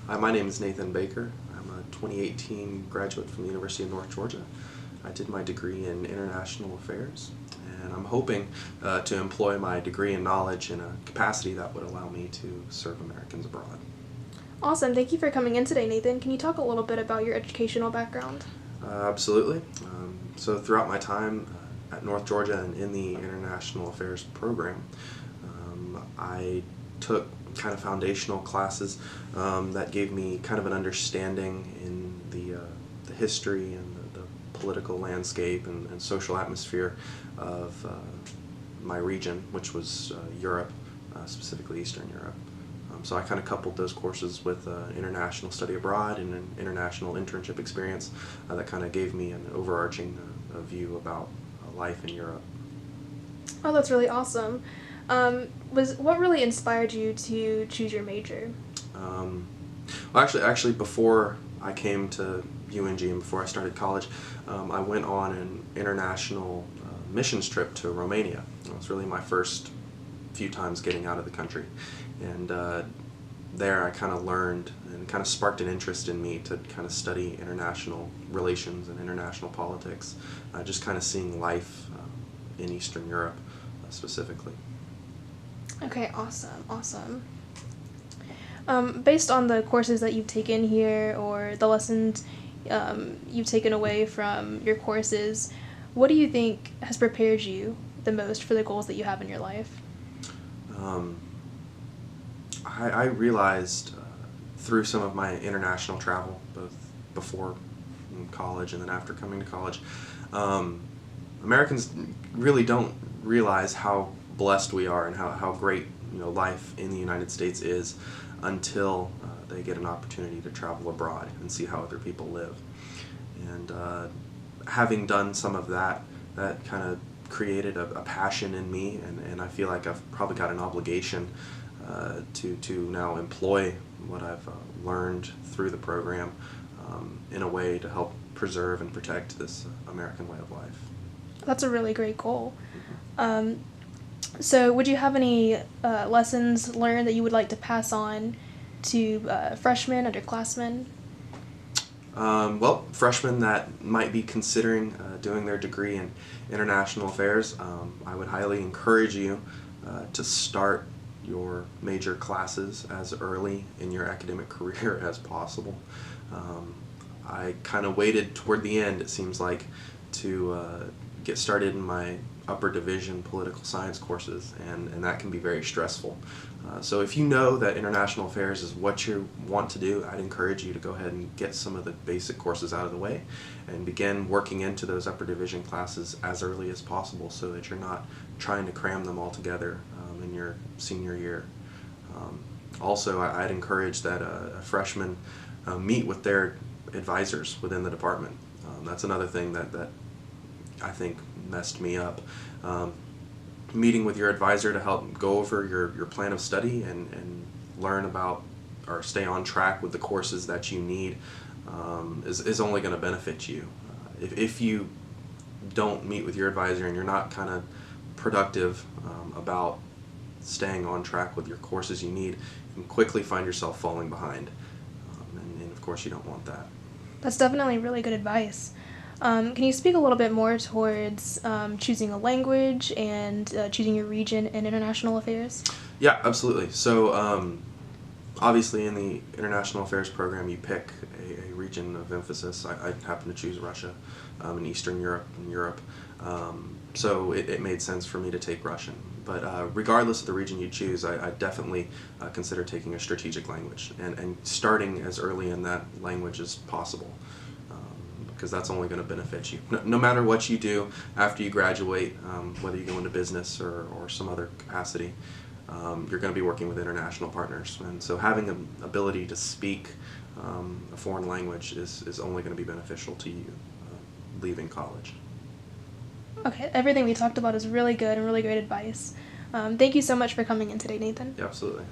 Hi, my name is Nathan Baker. I'm a 2018 graduate from the University of North Georgia. I did my degree in International Affairs, and I'm hoping to employ my degree and knowledge in a capacity that would allow me to serve Americans abroad. Awesome. Thank you for coming in today, Nathan. Can you talk a little bit about your educational background? Absolutely. So throughout my time at North Georgia and in the International Affairs program, I took kind of foundational classes that gave me kind of an understanding in the history and the political landscape and social atmosphere of my region, which was Europe, specifically Eastern Europe. So I kind of coupled those courses with international study abroad and an international internship experience that kind of gave me an overarching view about life in Europe. Oh, that's really awesome. What really inspired you to choose your major? Well, actually, before I came to UNG and before I started college, I went on an international missions trip to Romania. It was really my first few times getting out of the country, and there I kind of learned and kind of sparked an interest in me to kind of study international relations and international politics, just kind of seeing life in Eastern Europe specifically. Okay, awesome. Based on the courses that you've taken here or the lessons you've taken away from your courses, what do you think has prepared you the most for the goals that you have in your life? I realized through some of my international travel, both before college and then after coming to college, Americans really don't realize how blessed we are and how great life in the United States is until they get an opportunity to travel abroad and see how other people live. And having done some of that kind of created a passion in me, and I feel like I've probably got an obligation to now employ what I've learned through the program in a way to help preserve and protect this American way of life. That's a really great goal. So would you have any lessons learned that you would like to pass on to freshmen, underclassmen? Well, freshmen that might be considering doing their degree in international affairs, I would highly encourage you to start your major classes as early in your academic career as possible. I kind of waited toward the end, it seems like, to get started in my upper division political science courses, and that can be very stressful. So if you know that international affairs is what you want to do, I'd encourage you to go ahead and get some of the basic courses out of the way and begin working into those upper division classes as early as possible so that you're not trying to cram them all together in your senior year. Also, I'd encourage that a freshman meet with their advisors within the department. That's another thing that I think messed me up. Meeting with your advisor to help go over your plan of study and learn about or stay on track with the courses that you need is only going to benefit you. If you don't meet with your advisor and you're not kind of productive about staying on track with your courses you need, you can quickly find yourself falling behind. And of course you don't want that. That's definitely really good advice. Can you speak a little bit more towards choosing a language and choosing your region in international affairs? Yeah, absolutely. So obviously in the international affairs program you pick a region of emphasis. I happen to choose Russia in Eastern Europe and Europe. So it made sense for me to take Russian. But regardless of the region you choose, I definitely consider taking a strategic language and starting as early in that language as possible. Because that's only going to benefit you. No matter what you do after you graduate, whether you go into business or some other capacity, you're going to be working with international partners. And so having an ability to speak a foreign language is only going to be beneficial to you leaving college. Okay, everything we talked about is really good and really great advice. Thank you so much for coming in today, Nathan. Yeah, absolutely.